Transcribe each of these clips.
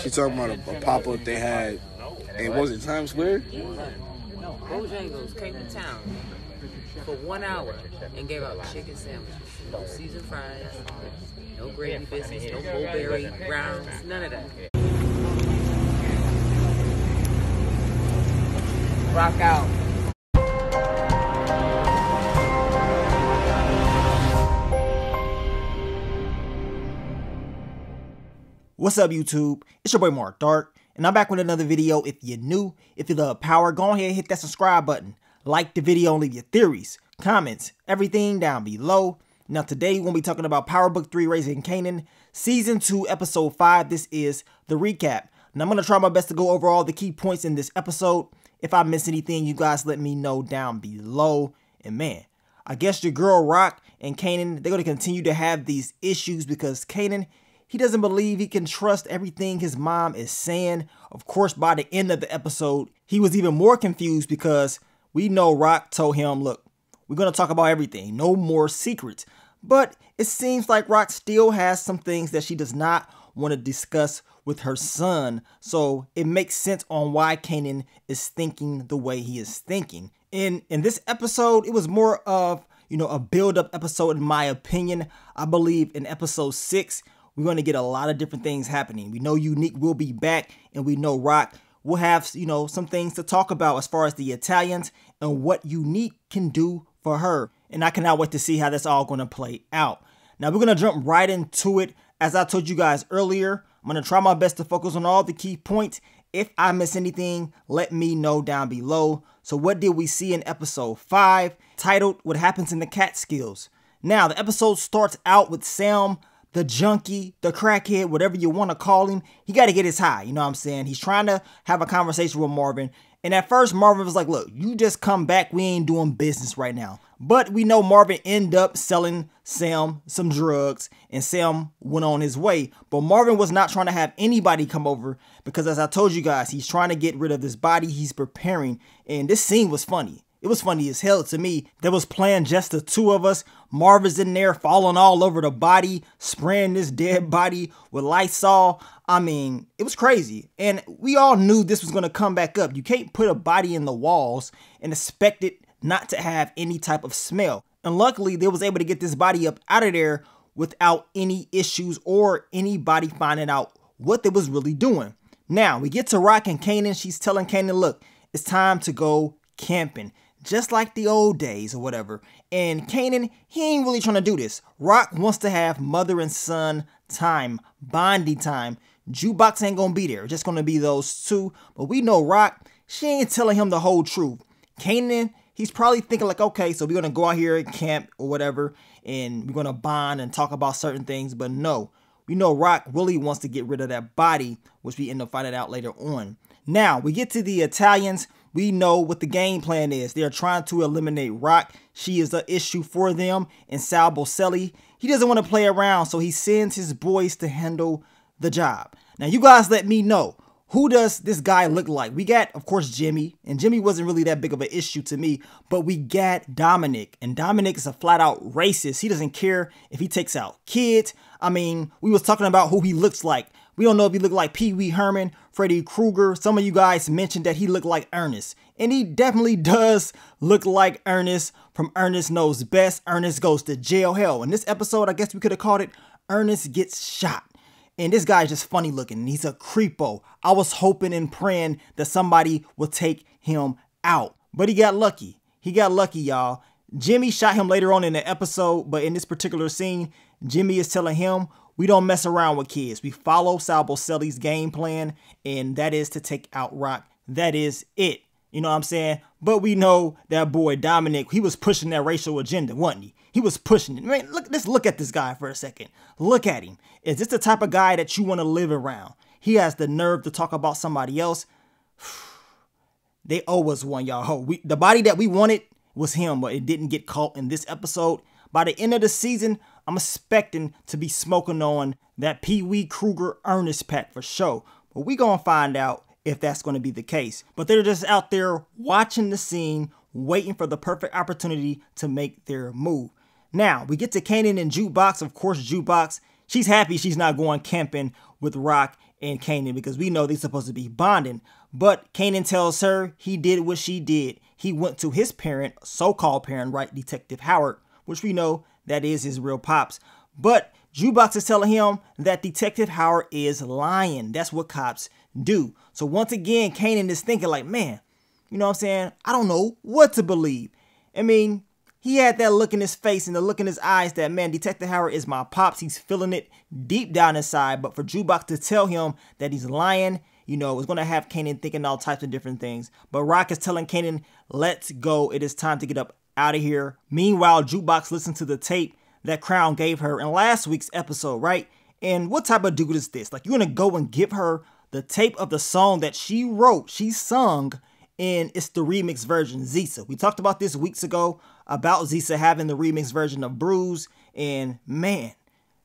She talking about a pop-up they had, and was it Times Square? No, Bojangles came to town for 1 hour and gave out chicken sandwiches. No seasoned fries, no gravy biscuits, no mulberry browns, none of that. Rock out. What's up, YouTube? It's your boy Mark Dark, and I'm back with another video. If you're new, if you love power, go ahead and hit that subscribe button. Like the video and leave your theories, comments, everything down below. Now today we're going to be talking about Power Book 3 Raising Kanan, Season 2, Episode 5. This is the recap. And I'm going to try my best to go over all the key points in this episode. If I miss anything, you guys let me know down below. And man, I guess your girl Rock and Kanan, they're going to continue to have these issues because Kanan, he doesn't believe he can trust everything his mom is saying. Of course, by the end of the episode, he was even more confused because we know Rock told him, look, we're going to talk about everything. No more secrets. But it seems like Rock still has some things that she does not want to discuss with her son. So it makes sense on why Kanan is thinking the way he is thinking. In this episode, it was more of, a build-up episode in my opinion. I believe in episode 6, we're going to get a lot of different things happening. We know Unique will be back, and we know Rock will have, some things to talk about as far as the Italians and what Unique can do for her. And I cannot wait to see how that's all going to play out. Now, we're going to jump right into it. As I told you guys earlier, I'm going to try my best to focus on all the key points. If I miss anything, let me know down below. So what did we see in episode 5, titled What Happens in the Catskills? Now, the episode starts out with Sam, the junkie, the crackhead, whatever you want to call him. He got to get his high, you know what I'm saying? He's trying to have a conversation with Marvin. And at first, Marvin was like, look, you just come back. We ain't doing business right now. But we know Marvin ended up selling Sam some drugs, and Sam went on his way. But Marvin was not trying to have anybody come over because, as I told you guys, he's trying to get rid of this body. He's preparing. And this scene was funny. It was funny as hell to me. That was planned just the two of us. Marvin's in there falling all over the body, spraying this dead body with Lysol. I mean, it was crazy. And we all knew this was going to come back up. You can't put a body in the walls and expect it not to have any type of smell. And luckily, they was able to get this body up out of there without any issues or anybody finding out what they was really doing. Now, we get to Rock and Kanan. She's telling Kanan, look, it's time to go camping. Just like the old days or whatever. And Kanan, he ain't really trying to do this. Rock wants to have mother and son time, bonding time. Jukebox ain't gonna be there. It's just gonna be those two. But we know Rock, she ain't telling him the whole truth. Kanan, he's probably thinking like, okay, so we're gonna go out here and camp or whatever, and we're gonna bond and talk about certain things. But no, we know Rock really wants to get rid of that body, which we end up finding out later on. Now, we get to the Italians. We know what the game plan is. They're trying to eliminate Rock. She is an issue for them. And Sal Bocelli, he doesn't want to play around, so he sends his boys to handle the job. Now, you guys let me know. Who does this guy look like? We got, of course, Jimmy. And Jimmy wasn't really that big of an issue to me. But we got Dominic. And Dominic is a flat-out racist. He doesn't care if he takes out kids. I mean, we was talking about who he looks like. We don't know if he looked like Pee Wee Herman, Freddy Krueger. Some of you guys mentioned that he looked like Ernest. And he definitely does look like Ernest from Ernest Knows Best. Ernest Goes to Jail. Hell, in this episode, I guess we could have called it Ernest Gets Shot. And this guy's just funny looking. And he's a creepo. I was hoping and praying that somebody would take him out. But he got lucky. He got lucky, y'all. Jimmy shot him later on in the episode. But in this particular scene, Jimmy is telling him, we don't mess around with kids. We follow Sal Bocelli's game plan, and that is to take out Rock. That is it. You know what I'm saying? But we know that boy Dominic, he was pushing that racial agenda, wasn't he? He was pushing it. Man, let's look at this guy for a second. Look at him. Is this the type of guy that you want to live around? He has the nerve to talk about somebody else. They owe us one, y'all. The body that we wanted was him, but it didn't get caught in this episode. By the end of the season, I'm expecting to be smoking on that Pee Wee Krueger Ernest pack for sure. But we gonna find out if that's gonna be the case. But they're just out there watching the scene, waiting for the perfect opportunity to make their move. Now, we get to Kanan and Jukebox. Of course, Jukebox, she's happy she's not going camping with Rock and Kanan, because we know they're supposed to be bonding. But Kanan tells her he did what she did. He went to his parent, so-called parent, right, Detective Howard, which we know that is his real pops. But Jukebox is telling him that Detective Howard is lying. That's what cops do. So once again, Kanan is thinking like, man, you know what I'm saying? I don't know what to believe. I mean, he had that look in his face and the look in his eyes that, man, Detective Howard is my pops. He's feeling it deep down inside. But for Jukebox to tell him that he's lying, you know, it's going to have Kanan thinking all types of different things. But Rock is telling Kanan, let's go. It is time to get up out of here. Meanwhile, Jukebox listened to the tape that Crown gave her in last week's episode, right? And what type of dude is this? Like, you're going to go and give her the tape of the song that she wrote, she sung, and it's the remix version, Zisa. We talked about this weeks ago about Zisa having the remix version of Bruise. And man,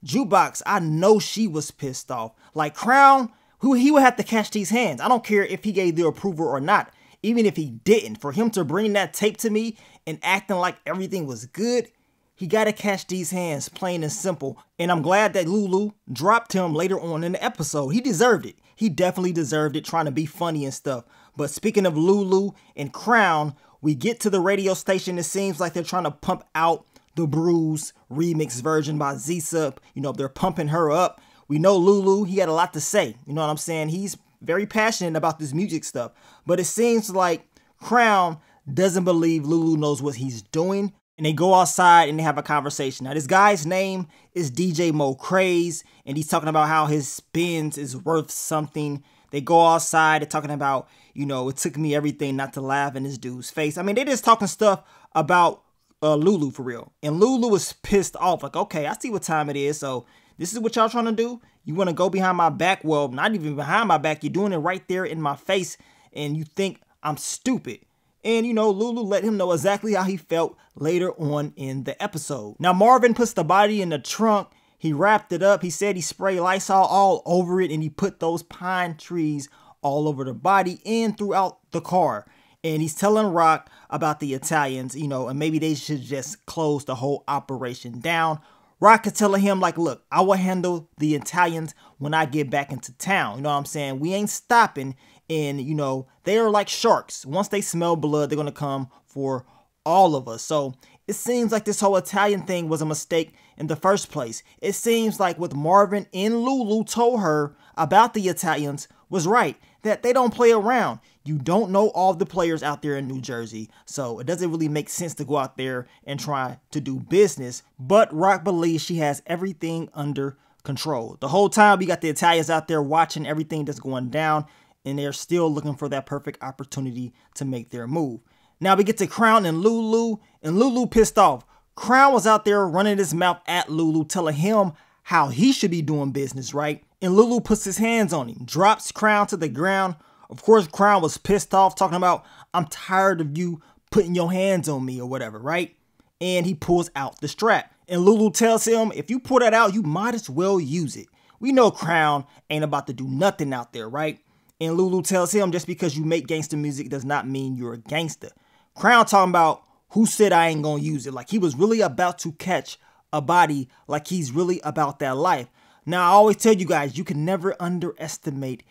Jukebox, I know she was pissed off. Like Crown, he would have to catch these hands. I don't care if he gave the approval or not. Even if he didn't, for him to bring that tape to me and acting like everything was good, he got to catch these hands, plain and simple. And I'm glad that Lulu dropped him later on in the episode. He deserved it. He definitely deserved it, trying to be funny and stuff. But speaking of Lulu and Crown, we get to the radio station. It seems like they're trying to pump out the Bruise remix version by Zisa. You know, they're pumping her up. We know Lulu, he had a lot to say. You know what I'm saying? He's very passionate about this music stuff. But it seems like Crown doesn't believe Lulu knows what he's doing. And they go outside and they have a conversation. Now, this guy's name is DJ Mo Craze, and he's talking about how his spins is worth something. They go outside, they're talking about, you know, it took me everything not to laugh in this dude's face. I mean, they're just talking stuff about Lulu for real. And Lulu is pissed off. Like, okay, I see what time it is. So this is what y'all trying to do? You want to go behind my back? Well, not even behind my back. You're doing it right there in my face. And you think I'm stupid. And, you know, Lulu let him know exactly how he felt later on in the episode. Now, Marvin puts the body in the trunk. He wrapped it up. He said he sprayed Lysol all over it. And he put those pine trees all over the body and throughout the car. And he's telling Rock about the Italians, you know, and maybe they should just close the whole operation down. Rock is telling him, like, look, I will handle the Italians when I get back into town. You know what I'm saying? We ain't stopping. And, you know, they are like sharks. Once they smell blood, they're going to come for all of us. So it seems like this whole Italian thing was a mistake in the first place. It seems like what Marvin and Lulu told her about the Italians was right, that they don't play around. You don't know all the players out there in New Jersey, so it doesn't really make sense to go out there and try to do business. But Rock believes she has everything under control. The whole time we got the Italians out there watching everything that's going down, and they're still looking for that perfect opportunity to make their move. Now we get to Crown and Lulu pissed off. Crown was out there running his mouth at Lulu, telling him how he should be doing business, right? And Lulu puts his hands on him, drops Crown to the ground. Of course, Crown was pissed off, talking about, I'm tired of you putting your hands on me or whatever, right? And he pulls out the strap. And Lulu tells him, if you pull that out, you might as well use it. We know Crown ain't about to do nothing out there, right? And Lulu tells him, just because you make gangster music does not mean you're a gangster. Crown talking about, who said I ain't gonna use it? Like he was really about to catch a body, like he's really about that life. Now, I always tell you guys, you can never underestimate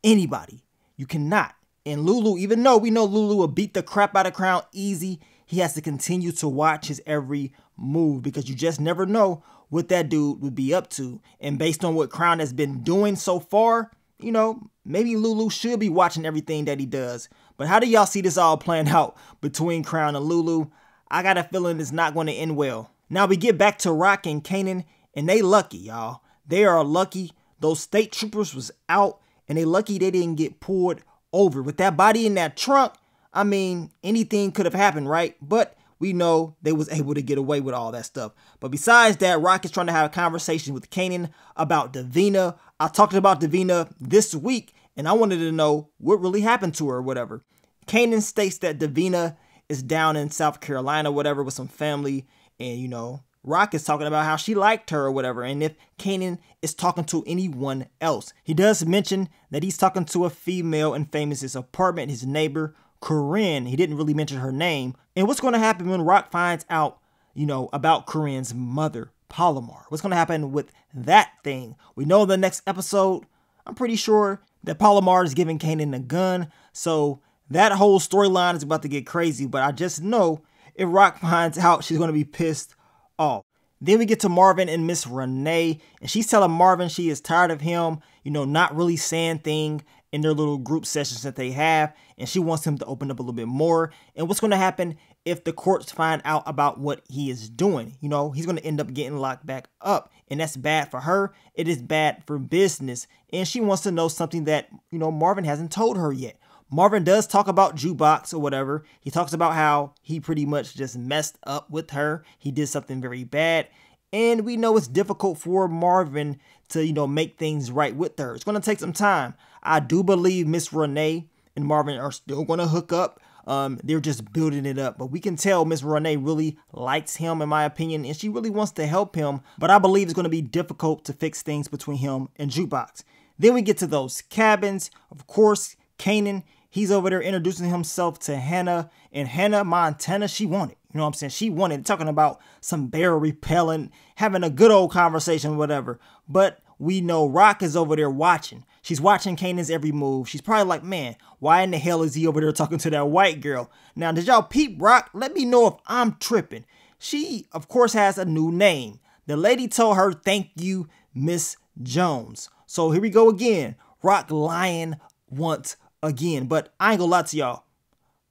anybody. You cannot. And Lulu, even though we know Lulu will beat the crap out of Crown easy, he has to continue to watch his every move, because you just never know what that dude would be up to. And based on what Crown has been doing so far, you know, maybe Lulu should be watching everything that he does. But how do y'all see this all playing out between Crown and Lulu? I got a feeling it's not going to end well. Now we get back to Rock and Kanan, and they lucky, y'all. They are lucky. Those state troopers was out, and they lucky they didn't get pulled over. With that body in that trunk, I mean, anything could have happened, right? But we know they was able to get away with all that stuff. But besides that, Rock is trying to have a conversation with Kanan about Davina. I talked about Davina this week, and I wanted to know what really happened to her or whatever. Kanan states that Davina is down in South Carolina, whatever, with some family. And, you know, Rock is talking about how she liked her or whatever, and if Kanan is talking to anyone else. He does mention that he's talking to a female in Famous's apartment, his neighbor, Corinne. He didn't really mention her name. And what's going to happen when Rock finds out, you know, about Corinne's mother, Palomar? What's going to happen with that thing? We know the next episode, I'm pretty sure that Palomar is giving Kanan a gun. So that whole storyline is about to get crazy. But I just know if Rock finds out, she's going to be pissed off. Then we get to Marvin and Miss Renee, and she's telling Marvin she is tired of him, not really saying things in their little group sessions that they have, and she wants him to open up a little bit more. And what's going to happen if the courts find out about what he is doing? He's going to end up getting locked back up, and that's bad for her. It is bad for business, and she wants to know something that, Marvin hasn't told her yet. Marvin does talk about Jukebox or whatever. He talks about how he pretty much just messed up with her. He did something very bad. And we know it's difficult for Marvin to, make things right with her. It's going to take some time. I do believe Miss Renee and Marvin are still going to hook up. They're just building it up. But we can tell Miss Renee really likes him, in my opinion, and she really wants to help him. But I believe it's going to be difficult to fix things between him and Jukebox. Then we get to those cabins. Of course, Kanan, he's over there introducing himself to Hannah, and Hannah Montana, she wanted. You know what I'm saying? She wanted, talking about some bear repellent, having a good old conversation, whatever. But we know Rock is over there watching. She's watching Kanan's every move. She's probably like, man, why in the hell is he over there talking to that white girl? Now, did y'all peep Rock? Let me know if I'm tripping. She, of course, has a new name. The lady told her, thank you, Miss Jones. So here we go again. Rock lying once again. But I ain't gonna lie to y'all.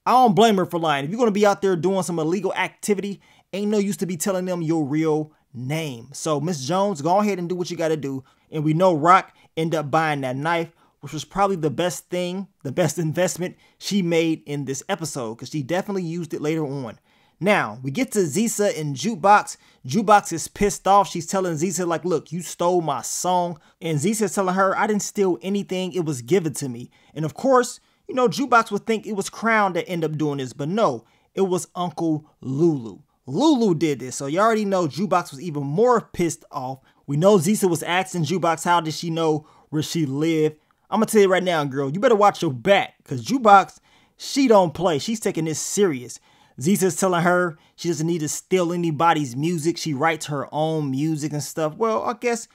I don't blame her for lying. If you're going to be out there doing some illegal activity, ain't no use to be telling them your real name. So, Miss Jones, go ahead and do what you got to do. And we know Rock ended up buying that knife, which was probably the best thing, the best investment she made in this episode, because she definitely used it later on. Now, we get to Zisa and Jukebox. Jukebox is pissed off. She's telling Zisa, like, look, you stole my song. And Zisa's telling her, I didn't steal anything. It was given to me. And of course, Jukebox would think it was Crown that ended up doing this, but no, it was Uncle Lulu. Lulu did this, so you already know Jukebox was even more pissed off. We know Zisa was asking Jukebox how did she know where she lived. I'm going to tell you right now, girl, you better watch your back, because Jukebox, she don't play. She's taking this serious. Zisa's telling her she doesn't need to steal anybody's music. She writes her own music and stuff. Well, I guess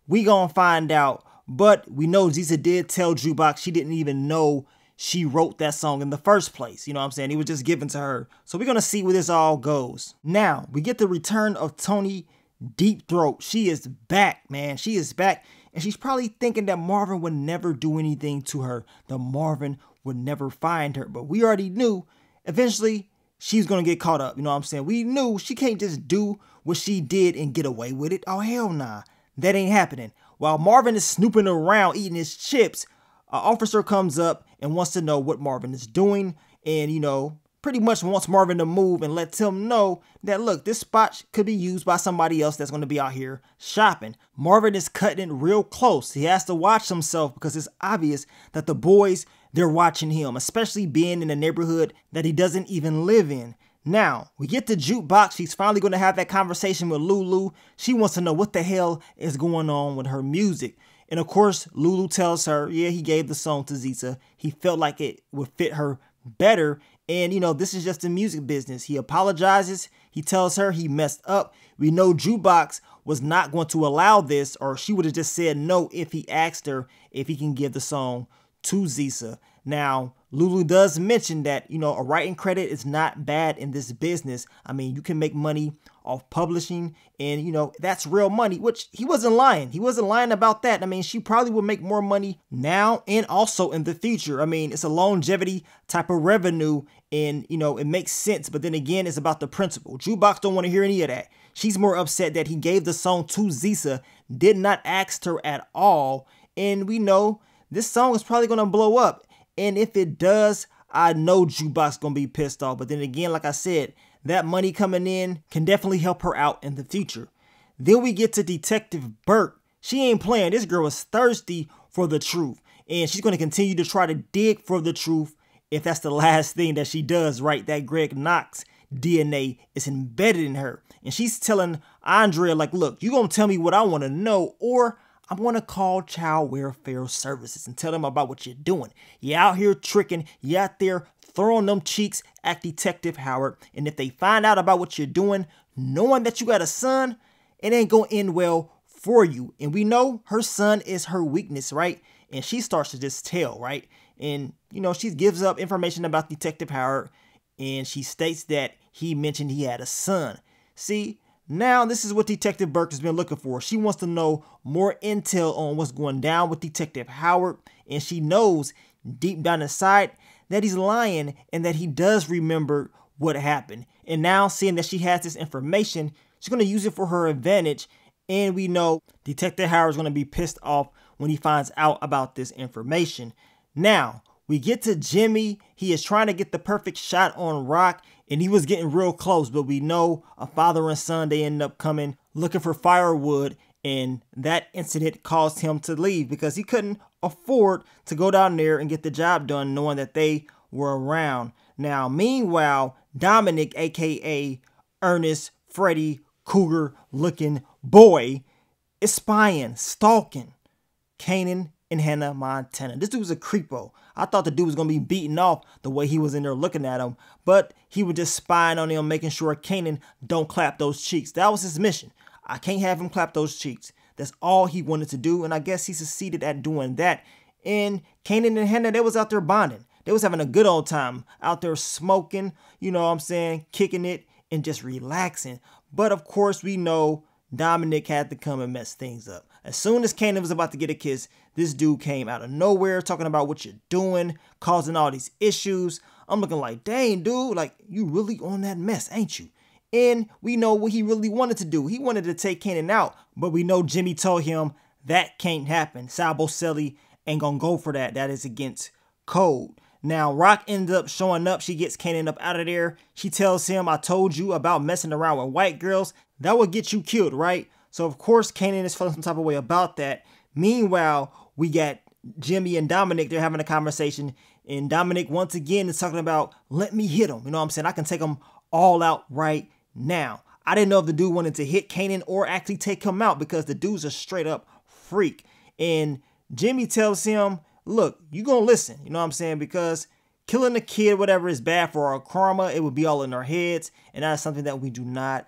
we gonna find out, but we know Zisa did tell Jukebox she didn't even know she wrote that song in the first place. You know what I'm saying? It was just given to her. So we're going to see where this all goes. Now, we get the return of Tony Deep Throat. She is back, man. She is back. And she's probably thinking that Marvin would never do anything to her. That Marvin would never find her. But we already knew eventually she's going to get caught up. You know what I'm saying? We knew she can't just do what she did and get away with it. Oh, hell nah. That ain't happening. While Marvin is snooping around eating his chips, an officer comes up and wants to know what Marvin is doing, and, pretty much wants Marvin to move and lets him know that, look, this spot could be used by somebody else that's going to be out here shopping. Marvin is cutting it real close. He has to watch himself because it's obvious that the boys, they're watching him, especially being in a neighborhood that he doesn't even live in. Now, we get to Jukebox. She's finally going to have that conversation with Lulu. She wants to know what the hell is going on with her music. And of course, Lulu tells her, yeah, he gave the song to Zisa. He felt like it would fit her better. And, this is just the music business. He apologizes. He tells her he messed up. We know Jukebox was not going to allow this, or she would have just said no if he asked her if he can give the song to Zisa. Now, Lulu does mention that, a writing credit is not bad in this business. I mean, you can make money off publishing and, that's real money, which he wasn't lying. He wasn't lying about that. I mean, she probably will make more money now and also in the future. I mean, it's a longevity type of revenue and, it makes sense. But then again, it's about the principle. Jukebox don't want to hear any of that. She's more upset that he gave the song to Zisa, did not ask her at all. And we know this song is probably going to blow up. And if it does, I know Jukebox going to be pissed off. But then again, like I said, that money coming in can definitely help her out in the future. Then we get to Detective Burke. She ain't playing. This girl is thirsty for the truth. And she's going to continue to try to dig for the truth if that's the last thing that she does, right? That Greg Knox DNA is embedded in her. And she's telling Andrea, like, look, you're going to tell me what I want to know, or I'm going to call Child Welfare Services and tell them about what you're doing. You're out here tricking. You're out there throwing them cheeks at Detective Howard. And if they find out about what you're doing, knowing that you got a son, it ain't going to end well for you. And we know her son is her weakness, right? and she starts to just tell, right? And, you know, she gives up information about Detective Howard, and she states that he mentioned he had a son. See, now this is what Detective Burke has been looking for. She wants to know more intel on what's going down with Detective Howard, and she knows deep down inside that he's lying and that he does remember what happened. And now, seeing that she has this information, she's going to use it for her advantage. And we know Detective Howard's going to be pissed off when he finds out about this information. Now, we get to Jimmy. He is trying to get the perfect shot on Rock, and he was getting real close. But we know a father and son, they end up coming looking for firewood, and that incident caused him to leave because he couldn't afford to go down there and get the job done knowing that they were around. Now, meanwhile, Dominic, aka Ernest Freddy Cougar looking boy, is spying, stalking Kanan and Hannah Montana. This dude was a creepo. I thought the dude was going to be beaten off the way he was in there looking at him, but he was just spying on him, making sure Kanan don't clap those cheeks. That was his mission. I can't have him clap those cheeks. That's all he wanted to do, and I guess he succeeded at doing that. And Kanan and Hannah, they was out there bonding. They was having a good old time out there smoking, you know what I'm saying, kicking it and just relaxing. But of course, we know Dominic had to come and mess things up. As soon as Kanan was about to get a kiss, this dude came out of nowhere talking about what you're doing, causing all these issues. I'm looking like, dang, dude, like, you really on that mess, ain't you? And we know what he really wanted to do. He wanted to take Kanan out, but we know Jimmy told him that can't happen. Sal Boselli ain't gonna go for that. That is against code. Now, Rock ends up showing up. She gets Kanan up out of there. She tells him, I told you about messing around with white girls. That would get you killed, right? So, of course, Kanan is feeling some type of way about that. Meanwhile, we got Jimmy and Dominic. They're having a conversation. And Dominic, once again, is talking about, let me hit him. You know what I'm saying? I can take him all out right now. I didn't know if the dude wanted to hit Kanan or actually take him out because the dude's a straight up freak. And Jimmy tells him, look, you gonna listen, you know what I'm saying? Because killing a kid, whatever, is bad for our karma. It would be all in our heads. And that is something that we do not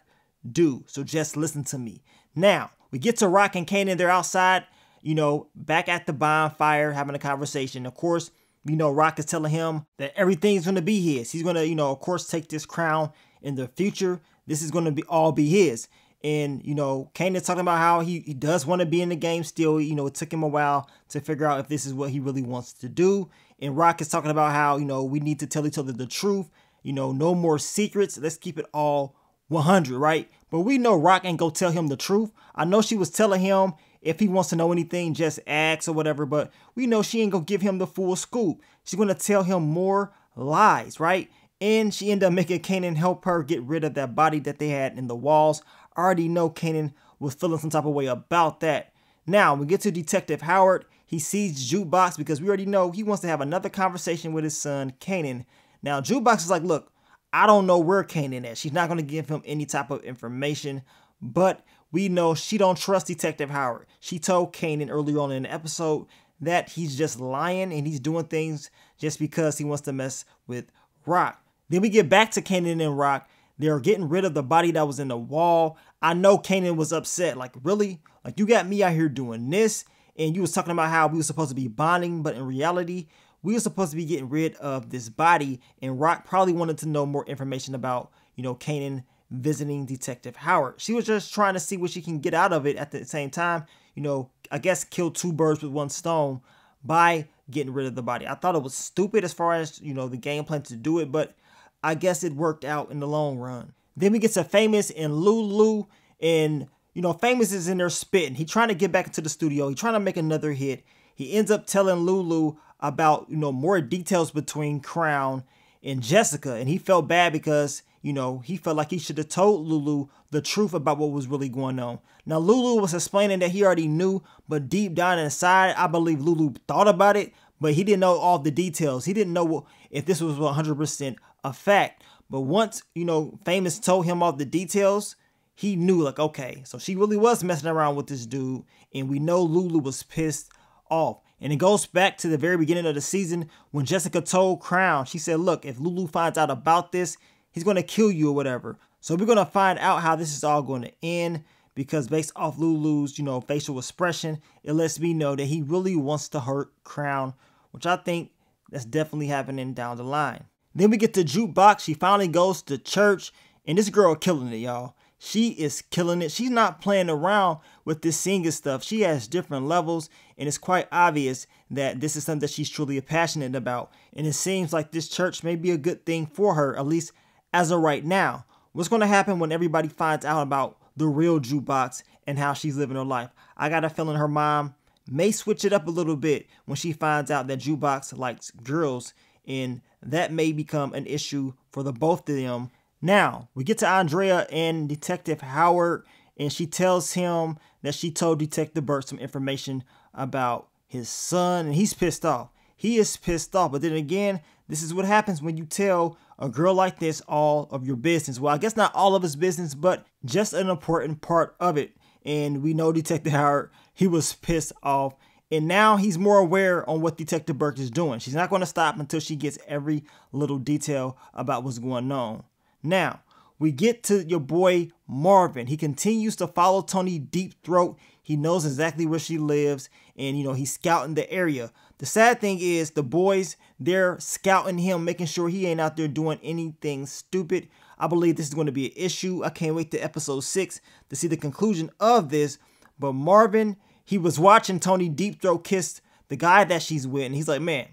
do. So just listen to me. Now, we get to Rock and Kanan. They're outside, you know, back at the bonfire, having a conversation. Of course, you know, Rock is telling him that everything's going to be his. He's going to, you know, of course, take this crown in the future. This is going to be all be his. And, you know, Kanan's talking about how he does want to be in the game still. You know, it took him a while to figure out if this is what he really wants to do. And Rock is talking about how, you know, we need to tell each other the truth. You know, no more secrets. Let's keep it all 100, right? But we know Rock ain't gonna tell him the truth. I know she was telling him if he wants to know anything, just ask or whatever. But we know she ain't gonna give him the full scoop. She's gonna tell him more lies, right? And she ended up making Kanan help her get rid of that body that they had in the walls. I already know Kanan was feeling some type of way about that. Now, we get to Detective Howard. He sees Jukebox because we already know he wants to have another conversation with his son, Kanan. Now, Jukebox is like, look, I don't know where Kanan is. She's not going to give him any type of information, but we know she don't trust Detective Howard. She told Kanan earlier on in the episode that he's just lying and he's doing things just because he wants to mess with Rock. Then we get back to Kanan and Rock. They're getting rid of the body that was in the wall. I know Kanan was upset. Like, really? Like, you got me out here doing this, and you was talking about how we were supposed to be bonding, but in reality, we were supposed to be getting rid of this body, and Rock probably wanted to know more information about, you know, Kanan visiting Detective Howard. She was just trying to see what she can get out of it at the same time, you know, I guess kill two birds with one stone by getting rid of the body. I thought it was stupid as far as, you know, the game plan to do it, but I guess it worked out in the long run. Then we get to Famous and Lulu, and, you know, Famous is in there spitting. He's trying to get back into the studio. He's trying to make another hit. He ends up telling Lulu about, you know, more details between Crown and Jessica, and he felt bad because, you know, he felt like he should have told Lulu the truth about what was really going on. Now, Lulu was explaining that he already knew, but deep down inside, I believe Lulu thought about it, but he didn't know all the details. He didn't know if this was 100% a fact. But once, you know, Famous told him all the details, he knew, like, okay, so she really was messing around with this dude, and we know Lulu was pissed off. And it goes back to the very beginning of the season when Jessica told Crown, she said, look, if Lulu finds out about this, he's going to kill you or whatever. So we're going to find out how this is all going to end, because based off Lulu's, facial expression, it lets me know that he really wants to hurt Crown, which I think that's definitely happening down the line. Then we get to Jukebox. She finally goes to church, and this girl killing it, y'all. She is killing it. She's not playing around with this singing stuff. She has different levels, and it's quite obvious that this is something that she's truly passionate about. And it seems like this church may be a good thing for her, at least as of right now. What's going to happen when everybody finds out about the real Jukebox and how she's living her life? I got a feeling her mom may switch it up a little bit when she finds out that Jukebox likes girls, and that may become an issue for the both of them. Now, we get to Andrea and Detective Howard, and she tells him that she told Detective Burt some information about his son, and he's pissed off. He is pissed off, but then again, this is what happens when you tell a girl like this all of your business. Well, I guess not all of his business, but just an important part of it. And we know Detective Howard, he was pissed off, and now he's more aware on what Detective Burke is doing. She's not going to stop until she gets every little detail about what's going on. Now, we get to your boy Marvin. He continues to follow Tony Deep Throat. He knows exactly where she lives, and he's scouting the area. The sad thing is the boys, they're scouting him, making sure he ain't out there doing anything stupid. I believe this is going to be an issue. I can't wait to episode 6 to see the conclusion of this. But Marvin, he was watching Tony Deep Throat kiss the guy that she's with, and he's like, man,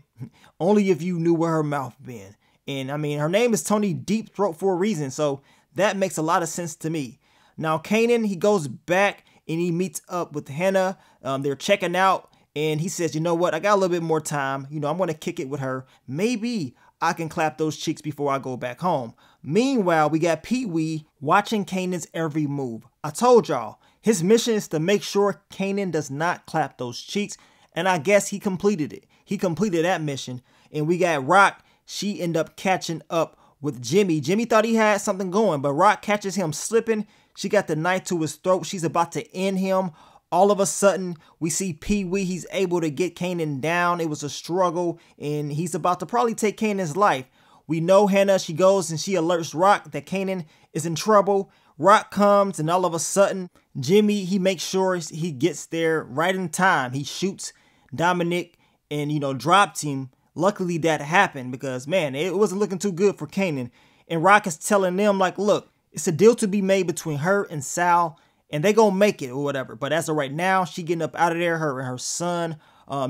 only if you knew where her mouth been. And I mean, her name is Tony Deep Throat for a reason, so that makes a lot of sense to me. Now, Kanan, he goes back and he meets up with Hannah. They're checking out, and he says, you know what? I got a little bit more time. I'm going to kick it with her. Maybe I can clap those cheeks before I go back home. Meanwhile, we got Pee Wee watching Kanan's every move. I told y'all, his mission is to make sure Kanan does not clap those cheeks, and I guess he completed it. He completed that mission, and we got Rock. She ended up catching up with Jimmy. Jimmy thought he had something going, but Rock catches him slipping. She got the knife to his throat. She's about to end him. All of a sudden, we see Pee Wee. He's able to get Kanan down. It was a struggle, and he's about to probably take Kanan's life. We know Hannah. She goes and she alerts Rock that Kanan is in trouble. Rock comes, and all of a sudden, Jimmy, he makes sure he gets there right in time. He shoots Dominic and, dropped him. Luckily that happened because, man, it wasn't looking too good for Kanan. And Rock is telling them, like, look, it's a deal to be made between her and Sal, and they gonna make it or whatever. But as of right now, she getting up out of there, her and her son.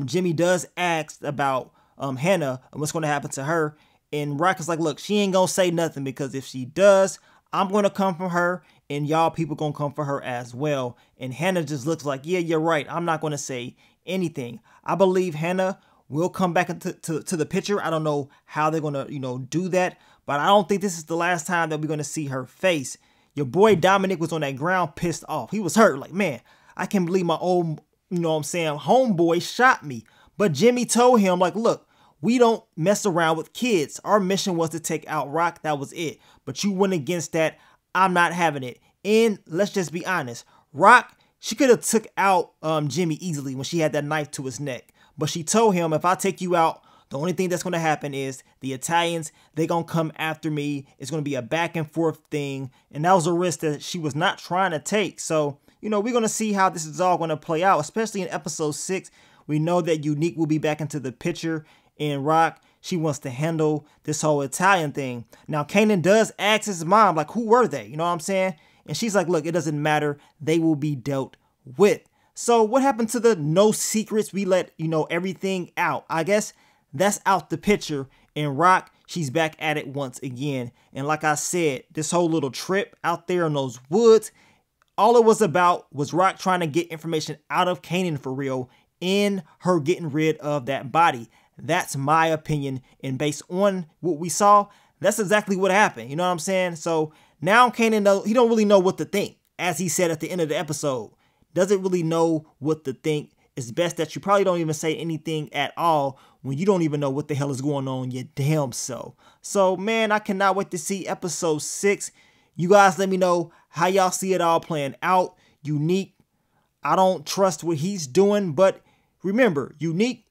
Jimmy does ask about Hannah and what's going to happen to her. And Rock is like, look, she ain't gonna say nothing because if she does, I'm going to come for her, and y'all people gonna come for her as well. And Hannah just looks like, yeah, you're right. I'm not going to say anything. I believe Hannah will come back into the picture. I don't know how they're going to, do that, but I don't think this is the last time that we're going to see her face. Your boy Dominic was on that ground pissed off. He was hurt. Like, man, I can't believe my old, homeboy shot me. But Jimmy told him, like, look, we don't mess around with kids. Our mission was to take out Rock. That was it. But you went against that. I'm not having it. And let's just be honest. Rock, she could have took out Jimmy easily when she had that knife to his neck. But she told him, if I take you out, the only thing that's going to happen is the Italians, they're going to come after me. It's going to be a back and forth thing. And that was a risk that she was not trying to take. So, we're going to see how this is all going to play out, especially in episode 6. We know that Unique will be back into the picture. And Rock, she wants to handle this whole Italian thing. Now, Kanan does ask his mom, like, who were they? You know what I'm saying? And she's like, look, it doesn't matter. They will be dealt with. So what happened to the no secrets? We let, everything out. I guess that's out the picture. And Rock, she's back at it once again. And like I said, this whole little trip out there in those woods, all it was about was Rock trying to get information out of Kanan for real in her getting rid of that body. That's my opinion. And based on what we saw, that's exactly what happened. You know what I'm saying? So now Kanan, he don't really know what to think. As he said at the end of the episode, doesn't really know what to think. It's best that you probably don't even say anything at all when you don't even know what the hell is going on your damn self. So, man, I cannot wait to see episode 6. You guys let me know how y'all see it all playing out. Unique, I don't trust what he's doing, but remember, Unique,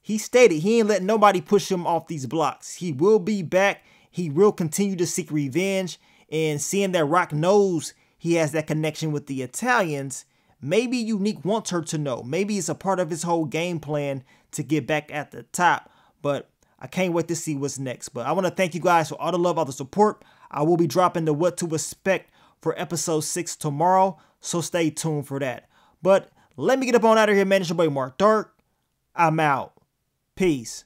he stated he ain't letting nobody push him off these blocks. He will be back. He will continue to seek revenge, and seeing that Rock knows he has that connection with the Italians, maybe Unique wants her to know. Maybe it's a part of his whole game plan to get back at the top. But I can't wait to see what's next. But I want to thank you guys for all the love, all the support. I will be dropping the what to expect for episode 6 tomorrow, so stay tuned for that. But let me get up on out of here, man. It's your boy Mark Dark. I'm out. Peace.